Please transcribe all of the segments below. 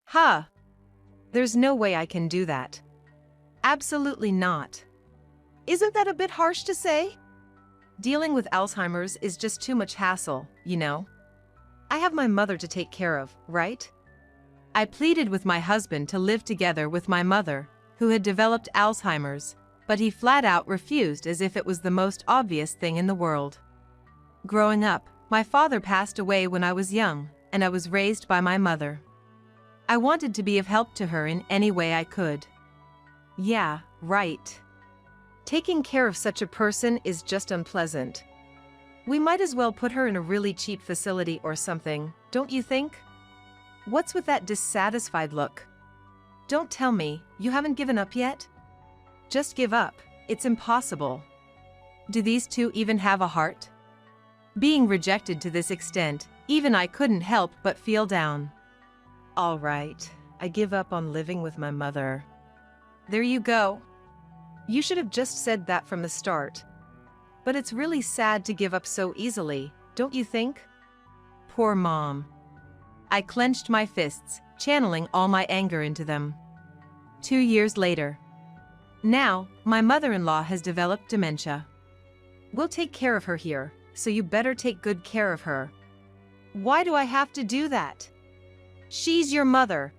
Ha! There's no way I can do that. Absolutely not. Isn't that a bit harsh to say? Dealing with Alzheimer's is just too much hassle, you know? I have my mother to take care of, right? I pleaded with my husband to live together with my mother, who had developed Alzheimer's, but he flat out refused as if it was the most obvious thing in the world. Growing up, my father passed away when I was young, and I was raised by my mother. I wanted to be of help to her in any way I could. Yeah, right. Taking care of such a person is just unpleasant. We might as well put her in a really cheap facility or something, don't you think? What's with that dissatisfied look? Don't tell me, you haven't given up yet? Just give up, it's impossible. Do these two even have a heart? Being rejected to this extent, even I couldn't help but feel down. All right, I give up on living with my mother. There you go. You should have just said that from the start. But it's really sad to give up so easily, don't you think? Poor mom. I clenched my fists, channeling all my anger into them. 2 years later. Now, my mother-in-law has developed dementia. We'll take care of her here, so you better take good care of her. Why do I have to do that? She's your mother.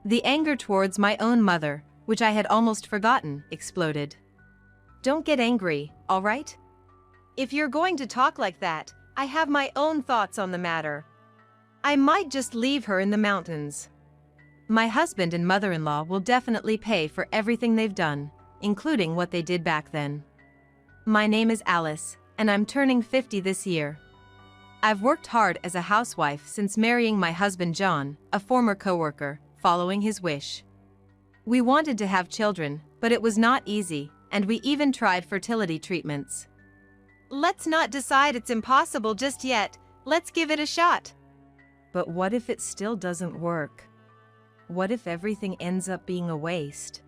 The anger towards my own mother, which I had almost forgotten, exploded. Don't get angry, all right? If you're going to talk like that, I have my own thoughts on the matter. I might just leave her in the mountains. My husband and mother-in-law will definitely pay for everything they've done, including what they did back then. My name is Alice, and I'm turning 50 this year. I've worked hard as a housewife since marrying my husband John, a former coworker, following his wish. We wanted to have children, but it was not easy, and we even tried fertility treatments. Let's not decide it's impossible just yet, let's give it a shot. But what if it still doesn't work? What if everything ends up being a waste?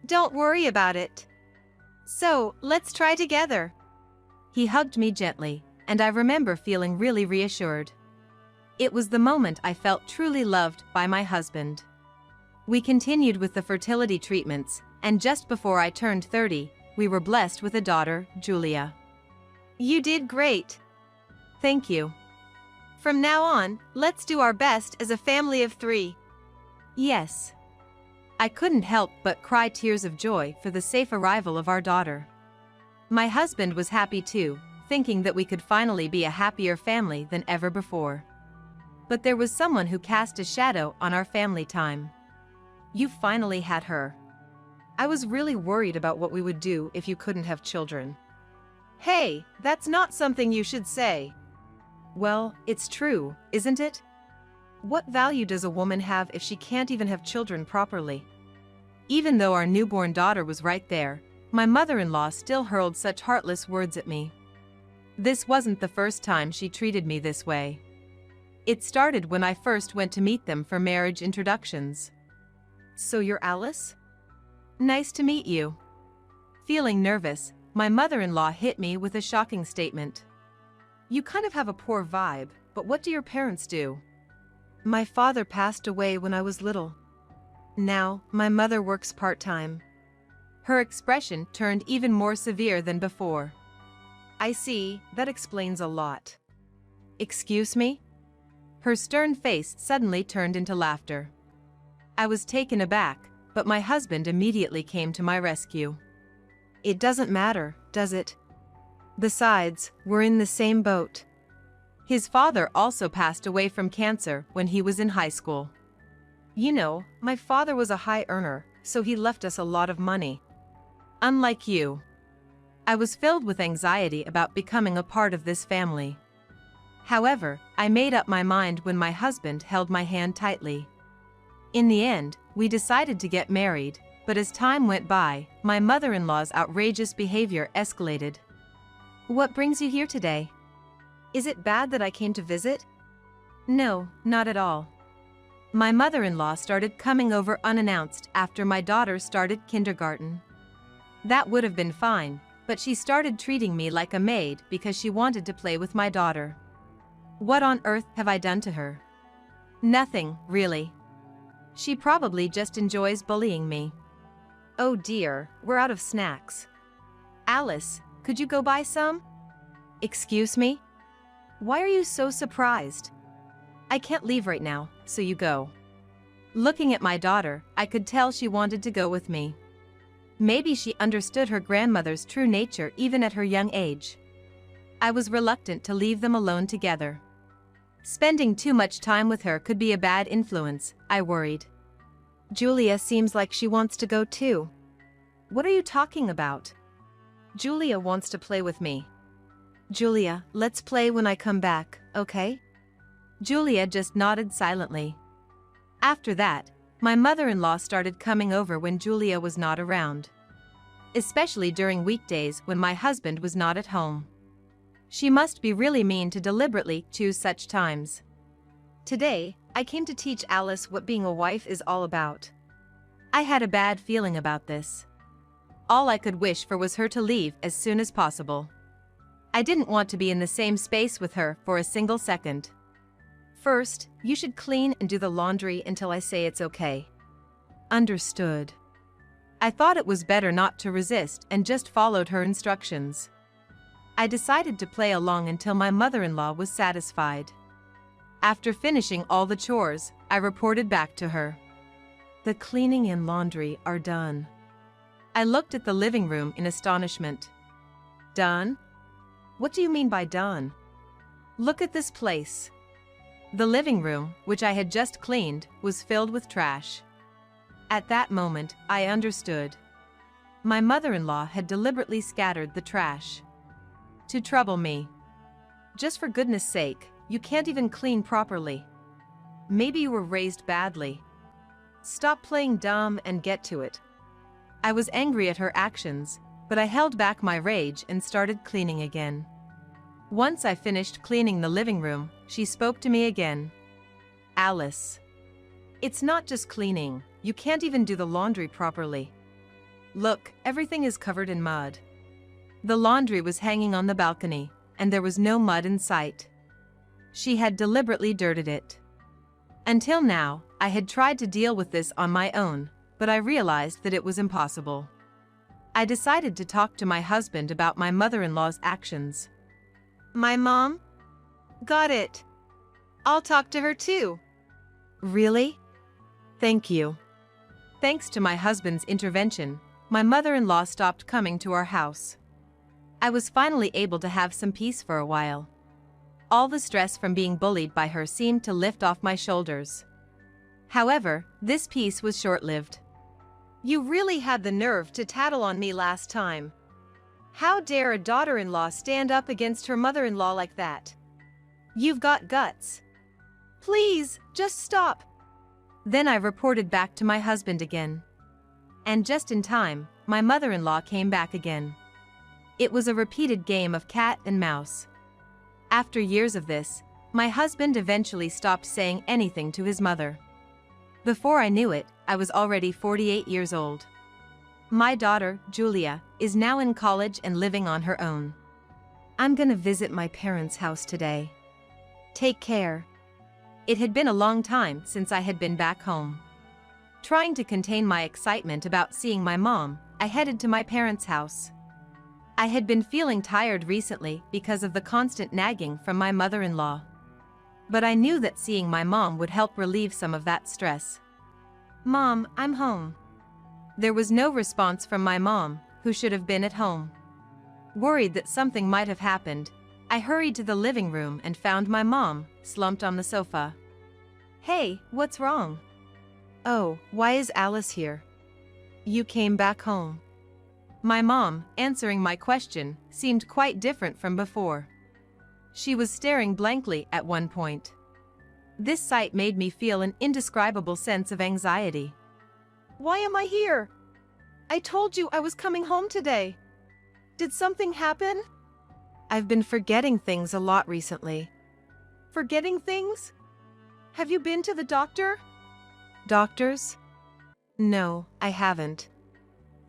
Don't worry about it. So, let's try together. He hugged me gently, and I remember feeling really reassured. It was the moment I felt truly loved by my husband. We continued with the fertility treatments, and just before I turned 30, we were blessed with a daughter, Julia. You did great. Thank you. From now on, let's do our best as a family of 3. Yes. I couldn't help but cry tears of joy for the safe arrival of our daughter. My husband was happy too, thinking that we could finally be a happier family than ever before. But there was someone who cast a shadow on our family time. You finally had her. I was really worried about what we would do if you couldn't have children. Hey, that's not something you should say. Well, it's true, isn't it? What value does a woman have if she can't even have children properly? Even though our newborn daughter was right there, my mother-in-law still hurled such heartless words at me. This wasn't the first time she treated me this way. It started when I first went to meet them for marriage introductions. So you're Alice? Nice to meet you. Feeling nervous, my mother-in-law hit me with a shocking statement. You kind of have a poor vibe, but what do your parents do? My father passed away when I was little. Now, my mother works part-time. Her expression turned even more severe than before. I see, that explains a lot. Excuse me? Her stern face suddenly turned into laughter. I was taken aback, but my husband immediately came to my rescue. It doesn't matter, does it? Besides, we're in the same boat. His father also passed away from cancer when he was in high school. You know, my father was a high earner, so he left us a lot of money. Unlike you. I was filled with anxiety about becoming a part of this family. However, I made up my mind when my husband held my hand tightly. In the end, we decided to get married, but as time went by, my mother-in-law's outrageous behavior escalated. What brings you here today? Is it bad that I came to visit? No, not at all. My mother-in-law started coming over unannounced after my daughter started kindergarten. That would have been fine, but she started treating me like a maid because she wanted to play with my daughter. What on earth have I done to her? Nothing, really. She probably just enjoys bullying me. Oh dear, we're out of snacks. Alice, could you go buy some? Excuse me? Why are you so surprised? I can't leave right now, so you go. Looking at my daughter, I could tell she wanted to go with me. Maybe she understood her grandmother's true nature even at her young age. I was reluctant to leave them alone together. Spending too much time with her could be a bad influence, I worried. Julia seems like she wants to go too. What are you talking about? Julia wants to play with me. Julia, let's play when I come back, okay? Julia just nodded silently. After that, my mother-in-law started coming over when Julia was not around. Especially during weekdays when my husband was not at home. She must be really mean to deliberately choose such times. Today, I came to teach Alice what being a wife is all about. I had a bad feeling about this. All I could wish for was her to leave as soon as possible. I didn't want to be in the same space with her for a single second. First, you should clean and do the laundry until I say it's okay. Understood. I thought it was better not to resist and just followed her instructions. I decided to play along until my mother-in-law was satisfied. After finishing all the chores, I reported back to her. The cleaning and laundry are done. I looked at the living room in astonishment. Done? What do you mean by done? Look at this place. The living room, which I had just cleaned, was filled with trash. At that moment, I understood. My mother-in-law had deliberately scattered the trash. To trouble me. Just for goodness sake, you can't even clean properly. Maybe you were raised badly. Stop playing dumb and get to it. I was angry at her actions, but I held back my rage and started cleaning again. Once I finished cleaning the living room, she spoke to me again. Alice. It's not just cleaning, you can't even do the laundry properly. Look, everything is covered in mud. The laundry was hanging on the balcony, and there was no mud in sight. She had deliberately dirtied it. Until now, I had tried to deal with this on my own, but I realized that it was impossible. I decided to talk to my husband about my mother-in-law's actions. My mom? Got it. I'll talk to her too. Really? Thank you. Thanks to my husband's intervention, my mother-in-law stopped coming to our house. I was finally able to have some peace for a while. All the stress from being bullied by her seemed to lift off my shoulders. However, this peace was short-lived. You really had the nerve to tattle on me last time. How dare a daughter-in-law stand up against her mother-in-law like that? You've got guts. Please, just stop. Then I reported back to my husband again. And just in time, my mother-in-law came back again. It was a repeated game of cat and mouse. After years of this, my husband eventually stopped saying anything to his mother. Before I knew it, I was already 48 years old. My daughter, Julia, is now in college and living on her own. I'm gonna visit my parents' house today. Take care. It had been a long time since I had been back home. Trying to contain my excitement about seeing my mom, I headed to my parents' house. I had been feeling tired recently because of the constant nagging from my mother-in-law. But I knew that seeing my mom would help relieve some of that stress. Mom, I'm home. There was no response from my mom, who should have been at home. Worried that something might have happened, I hurried to the living room and found my mom, slumped on the sofa. Hey, what's wrong? Oh, why is Alice here? You came back home. My mom, answering my question, seemed quite different from before. She was staring blankly at one point. This sight made me feel an indescribable sense of anxiety. Why am I here? I told you I was coming home today. Did something happen? I've been forgetting things a lot recently. Forgetting things? Have you been to the doctor? Doctors? No, I haven't.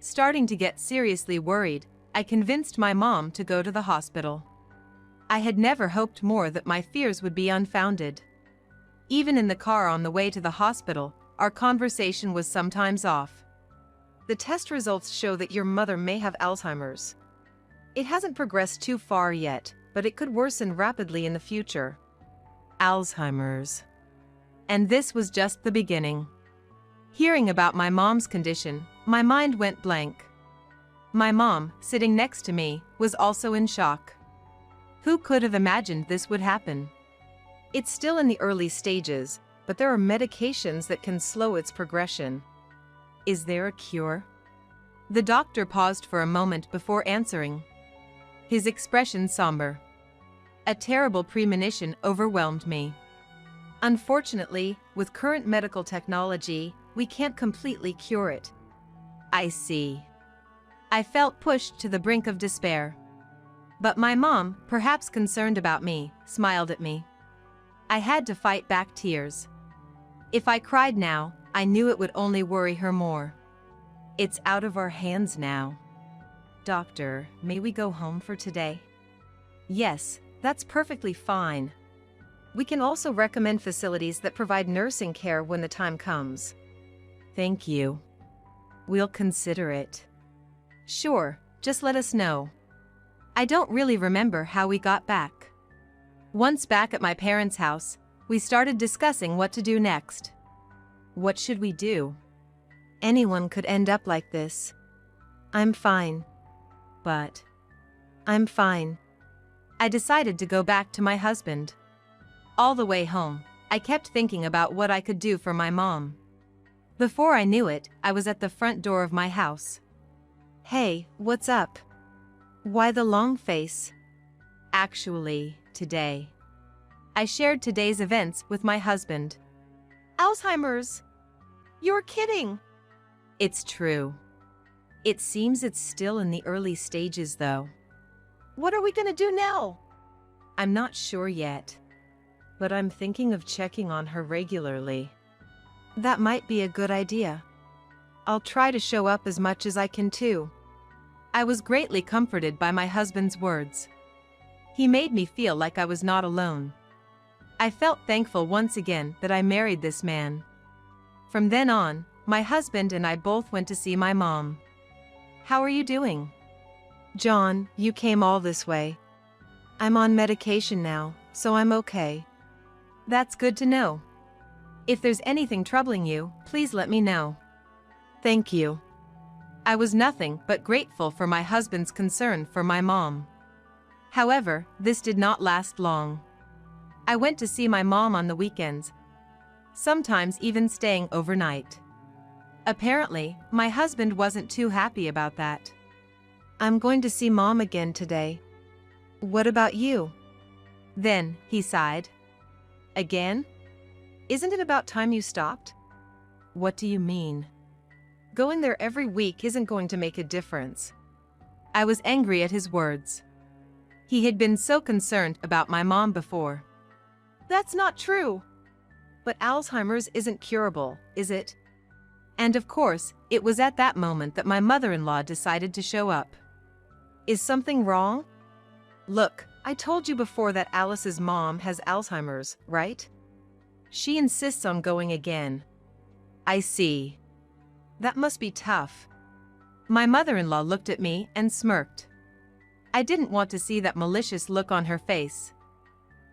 Starting to get seriously worried, I convinced my mom to go to the hospital. I had never hoped more that my fears would be unfounded. Even in the car on the way to the hospital, our conversation was sometimes off. The test results show that your mother may have Alzheimer's. It hasn't progressed too far yet, but it could worsen rapidly in the future. Alzheimer's. And this was just the beginning. Hearing about my mom's condition, my mind went blank. My mom, sitting next to me, was also in shock. Who could have imagined this would happen? It's still in the early stages, but there are medications that can slow its progression. Is there a cure? The doctor paused for a moment before answering. His expression somber. A terrible premonition overwhelmed me. Unfortunately, with current medical technology, we can't completely cure it. I see. I felt pushed to the brink of despair. But my mom, perhaps concerned about me, smiled at me. I had to fight back tears. If I cried now, I knew it would only worry her more. It's out of our hands now. Doctor, may we go home for today? Yes, that's perfectly fine. We can also recommend facilities that provide nursing care when the time comes. Thank you. We'll consider it. Sure, just let us know. I don't really remember how we got back. Once back at my parents' house, we started discussing what to do next. What should we do? Anyone could end up like this. I'm fine. But I'm fine. I decided to go back to my husband. All the way home, I kept thinking about what I could do for my mom. Before I knew it, I was at the front door of my house. Hey, what's up? Why the long face? Actually, today. I shared today's events with my husband. Alzheimer's? You're kidding. It's true. It seems it's still in the early stages though. What are we gonna do now? I'm not sure yet. But I'm thinking of checking on her regularly. That might be a good idea. I'll try to show up as much as I can too. I was greatly comforted by my husband's words. He made me feel like I was not alone. I felt thankful once again that I married this man. From then on, my husband and I both went to see my mom. How are you doing? John, you came all this way. I'm on medication now, so I'm okay. That's good to know. If there's anything troubling you, please let me know. Thank you. I was nothing but grateful for my husband's concern for my mom. However, this did not last long. I went to see my mom on the weekends, sometimes even staying overnight. Apparently, my husband wasn't too happy about that. I'm going to see mom again today. What about you? Then, he sighed. Again? Isn't it about time you stopped? What do you mean? Going there every week isn't going to make a difference. I was angry at his words. He had been so concerned about my mom before. That's not true. But Alzheimer's isn't curable, is it? And of course, it was at that moment that my mother-in-law decided to show up. Is something wrong? Look, I told you before that Alice's mom has Alzheimer's, right? She insists on going again. I see. That must be tough. My mother-in-law looked at me and smirked. I didn't want to see that malicious look on her face.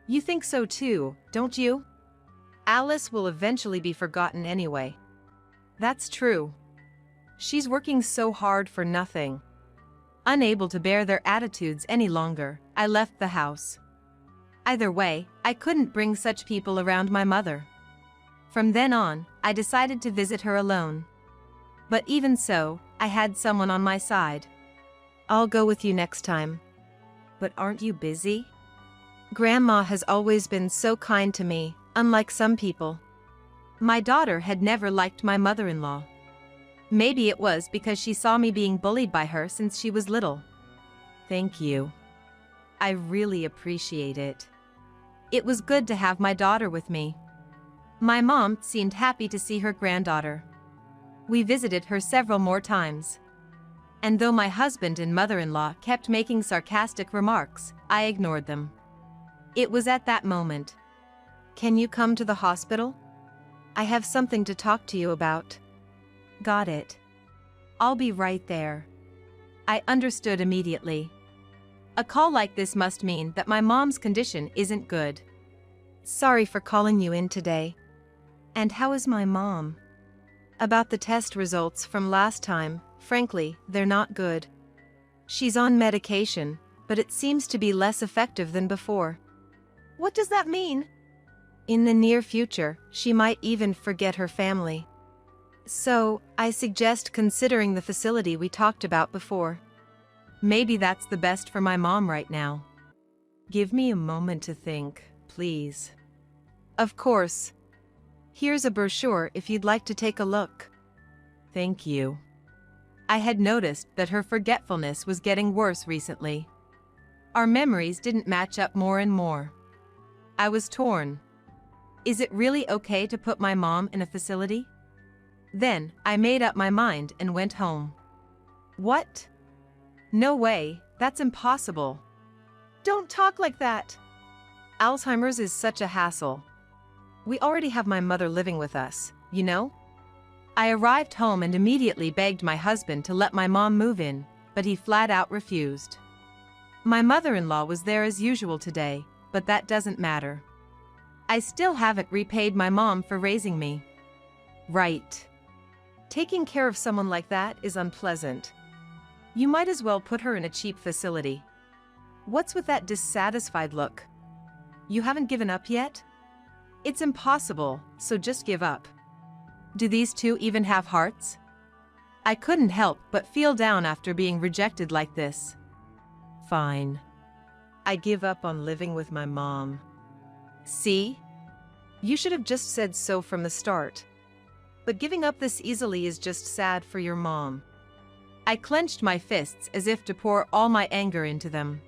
You think so too, don't you? Alice will eventually be forgotten anyway. That's true. She's working so hard for nothing. Unable to bear their attitudes any longer, I left the house. Either way, I couldn't bring such people around my mother. From then on, I decided to visit her alone. But even so, I had someone on my side. I'll go with you next time. But aren't you busy? Grandma has always been so kind to me, unlike some people. My daughter had never liked my mother-in-law. Maybe it was because she saw me being bullied by her since she was little. Thank you. I really appreciate it. It was good to have my daughter with me. My mom seemed happy to see her granddaughter. We visited her several more times. And though my husband and mother-in-law kept making sarcastic remarks, I ignored them. It was at that moment. Can you come to the hospital? I have something to talk to you about. Got it. I'll be right there. I understood immediately. A call like this must mean that my mom's condition isn't good. Sorry for calling you in today. And how is my mom? About the test results from last time, frankly, they're not good. She's on medication, but it seems to be less effective than before. What does that mean? In the near future, she might even forget her family. So, I suggest considering the facility we talked about before. Maybe that's the best for my mom right now. Give me a moment to think, please. Of course. Here's a brochure if you'd like to take a look. Thank you. I had noticed that her forgetfulness was getting worse recently. Our memories didn't match up more and more. I was torn. Is it really okay to put my mom in a facility? Then, I made up my mind and went home. What? No way, that's impossible. Don't talk like that. Alzheimer's is such a hassle. We already have my mother living with us, you know? I arrived home and immediately begged my husband to let my mom move in, but he flat out refused. My mother-in-law was there as usual today, but that doesn't matter. I still haven't repaid my mom for raising me. Right. Taking care of someone like that is unpleasant. You might as well put her in a cheap facility. What's with that dissatisfied look? You haven't given up yet? It's impossible, so just give up. Do these two even have hearts? I couldn't help but feel down after being rejected like this. Fine. I give up on living with my mom. See? You should have just said so from the start. But giving up this easily is just sad for your mom. I clenched my fists as if to pour all my anger into them.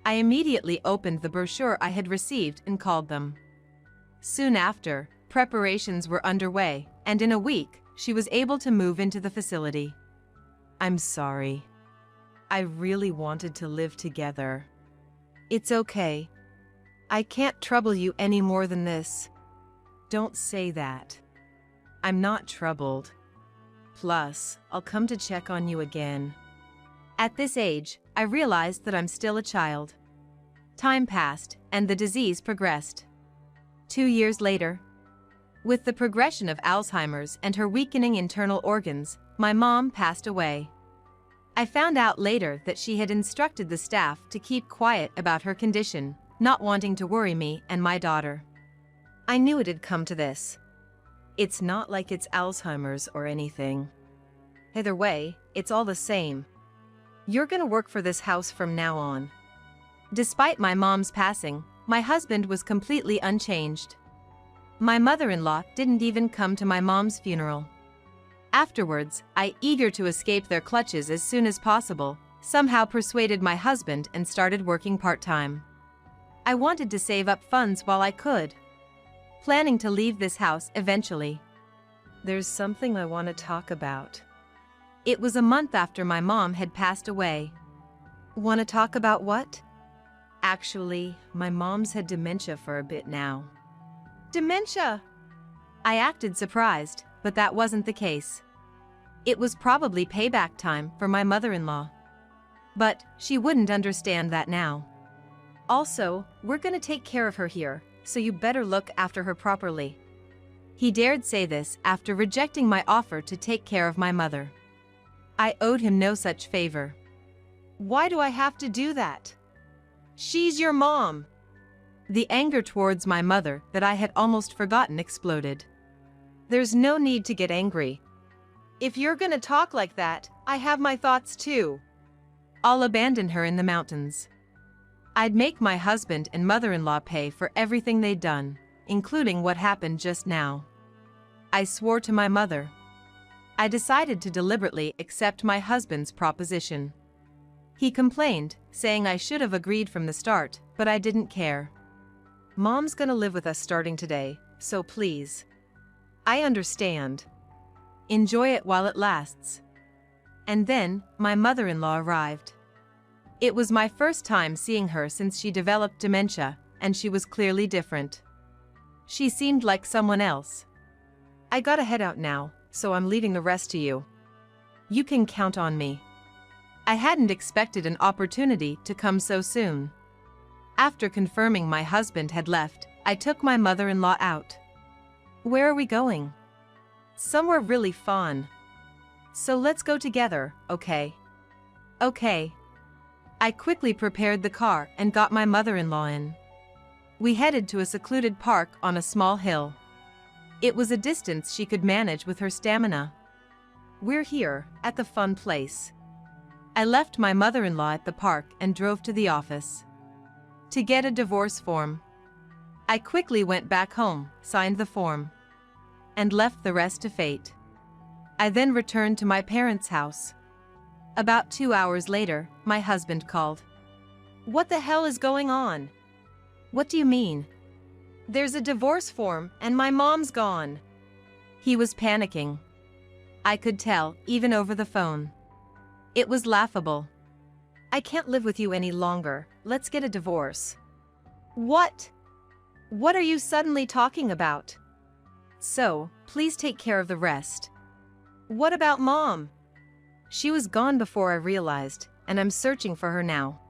I immediately opened the brochure I had received and called them. Soon after, preparations were underway, and in a week, she was able to move into the facility. I'm sorry. I really wanted to live together. It's okay. I can't trouble you any more than this. Don't say that. I'm not troubled. Plus, I'll come to check on you again. At this age, I realized that I'm still a child. Time passed, and the disease progressed. 2 years later, with the progression of Alzheimer's and her weakening internal organs, my mom passed away. I found out later that she had instructed the staff to keep quiet about her condition, not wanting to worry me and my daughter. I knew it had come to this. It's not like it's Alzheimer's or anything. Either way, it's all the same. You're gonna work for this house from now on. Despite my mom's passing, my husband was completely unchanged. My mother-in-law didn't even come to my mom's funeral. Afterwards, I, eager to escape their clutches as soon as possible, somehow persuaded my husband and started working part-time. I wanted to save up funds while I could, planning to leave this house eventually. There's something I want to talk about. It was a month after my mom had passed away. Want to talk about what? Actually, my mom's had dementia for a bit now. Dementia? I acted surprised, but that wasn't the case. It was probably payback time for my mother-in-law. But she wouldn't understand that now. Also, we're gonna take care of her here, so you better look after her properly. He dared say this after rejecting my offer to take care of my mother. I owed him no such favor. Why do I have to do that? She's your mom. The anger towards my mother that I had almost forgotten exploded. There's no need to get angry. If you're gonna talk like that, I have my thoughts too. I'll abandon her in the mountains. I'd make my husband and mother-in-law pay for everything they'd done, including what happened just now. I swore to my mother. I decided to deliberately accept my husband's proposition. He complained, saying I should have agreed from the start, but I didn't care. Mom's gonna live with us starting today, so please. I understand. Enjoy it while it lasts. And then, my mother-in-law arrived. It was my first time seeing her since she developed dementia, and she was clearly different. She seemed like someone else. I gotta head out now, so I'm leaving the rest to you. You can count on me. I hadn't expected an opportunity to come so soon. After confirming my husband had left, I took my mother-in-law out. Where are we going? Somewhere really fun. So let's go together, okay? Okay. I quickly prepared the car and got my mother-in-law in. We headed to a secluded park on a small hill. It was a distance she could manage with her stamina. We're here, at the fun place. I left my mother-in-law at the park and drove to the office to get a divorce form. I quickly went back home, signed the form, and left the rest to fate. I then returned to my parents' house. About 2 hours later, my husband called. What the hell is going on? What do you mean? There's a divorce form and my mom's gone. He was panicking. I could tell, even over the phone. It was laughable. I can't live with you any longer, let's get a divorce. What? What are you suddenly talking about? So, please take care of the rest. What about Mom? She was gone before I realized, and I'm searching for her now.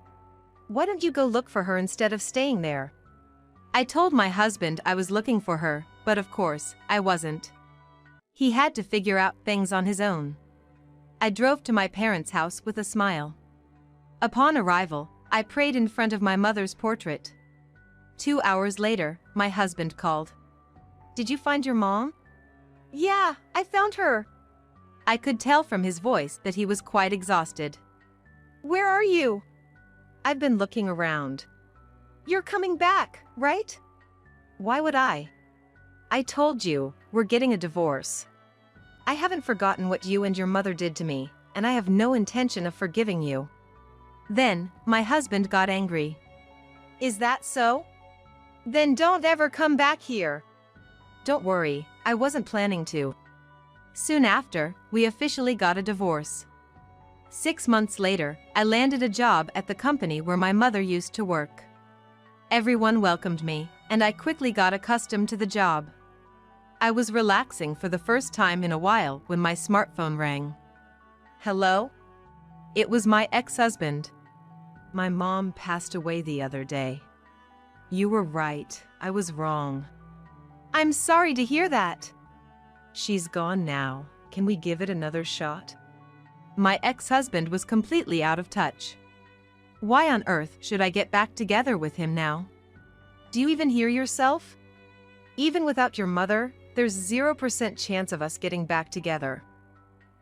Why don't you go look for her instead of staying there? I told my husband I was looking for her, but of course, I wasn't. He had to figure out things on his own. I drove to my parents' house with a smile. Upon arrival, I prayed in front of my mother's portrait. 2 hours later, my husband called. Did you find your mom? Yeah, I found her. I could tell from his voice that he was quite exhausted. Where are you? I've been looking around. You're coming back, right? Why would I? I told you, we're getting a divorce. I haven't forgotten what you and your mother did to me, and I have no intention of forgiving you. Then, my husband got angry. Is that so? Then don't ever come back here. Don't worry, I wasn't planning to. Soon after, we officially got a divorce. 6 months later, I landed a job at the company where my mother used to work. Everyone welcomed me, and I quickly got accustomed to the job. I was relaxing for the first time in a while when my smartphone rang. Hello? It was my ex-husband. My mom passed away the other day. You were right, I was wrong. I'm sorry to hear that. She's gone now. Can we give it another shot? My ex-husband was completely out of touch. Why on earth should I get back together with him now? Do you even hear yourself? Even without your mother, there's 0% chance of us getting back together.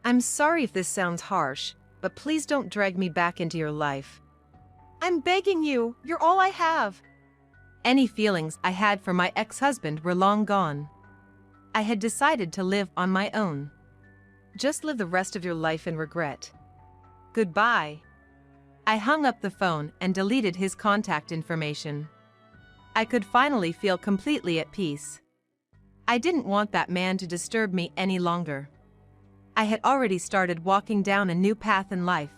I'm sorry if this sounds harsh, but please don't drag me back into your life. I'm begging you, you're all I have. Any feelings I had for my ex-husband were long gone. I had decided to live on my own. Just live the rest of your life in regret. Goodbye. I hung up the phone and deleted his contact information. I could finally feel completely at peace. I didn't want that man to disturb me any longer. I had already started walking down a new path in life.